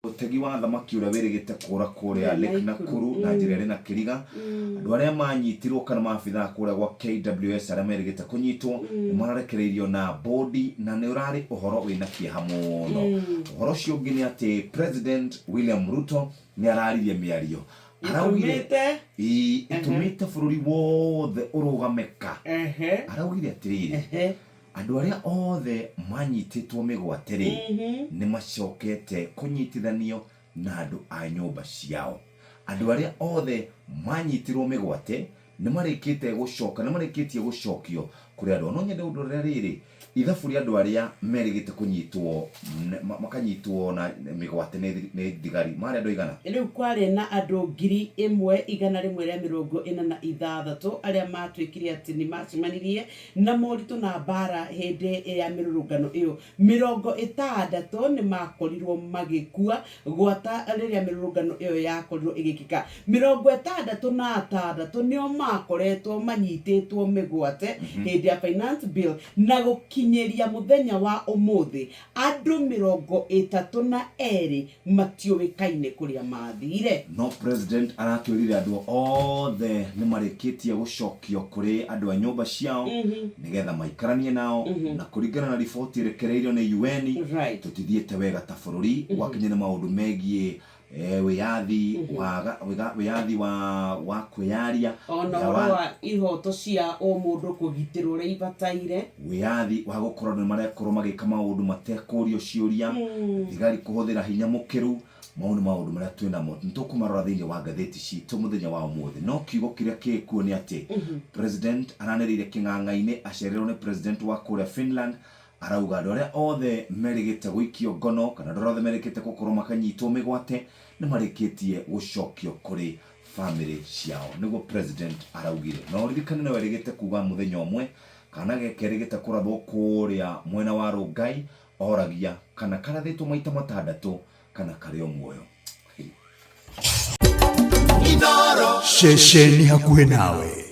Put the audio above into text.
Utegi wa thamaki uria wirigite kura kuria Lake Nakuru na njira ri na kiriga andu aria manyitirwo kana maabitha kuria gwa KWS aria merigite kunyitwo mararekereirio na bodi na ni urari uhoro wina kieha muno. Uhoro ucio ungi ni ati President William Ruto ni araririe miario araugire itumite bururi wothe urugameka. Araugire atiriri andu aria othe manyititwo migwate ri ni macokete kunyitithanio na andu a nyumba ciao. Andu aria othe manyitirwo migwate ni marikitie gucokio kuri andu no nyende undu riri ithabu ria andu aria merigite kunyitwo makanyitwo na migwate ni thigari mari andu igana riu kwari na andu 1,146 aria matwikire ati ni macemanirie na moritu na bara hindi ya mirurungano iyo 60 ni makorirwo magikua gwata riria mirurungano iyo yakorirwo igikika. 66 nio makoretwo manyititwo migwate hindi ya finance bill na kinyeria muthenya wa umuthi andu 32 matiowekaine kuria mathire. No president aratwirire andu othe ni marikitie gucokio kuri andu a nyumba ciao nigetha maikaranie nao na kuringana na riboti irekereirio ni UN tutithiete wega ta bururi gwakinya na maundu megie wiyathi wa kwiyaria wa ihoto cia o mundu kugitirwo ri ibataire wiyathi wa gukorwo ni marekorwo magika maundu matekurio ciuria thigari kuhuthira hinya mukiru maundu maria twina mo nitukumarora thiini wa gatheti citu muthenya wa umuthi. No kiugo kiria kikuo ni ati president aranirire king'ang'aini acererwo ni president wa kuria Finland arauga andu aria othe merigite guikio ngono kana andu othe merigite gukorwo makanyitwo migwate ni marikitie gucokio kuri family ciao niguo president araugire. No ririkane na werigite kuuga muthenya umwe kana gekerigite kurathwo kuria mwena wa Rongai oragia kana karathitwo maita matandatu kana kario muoyo. Inooro shesheni hakuhe nawe.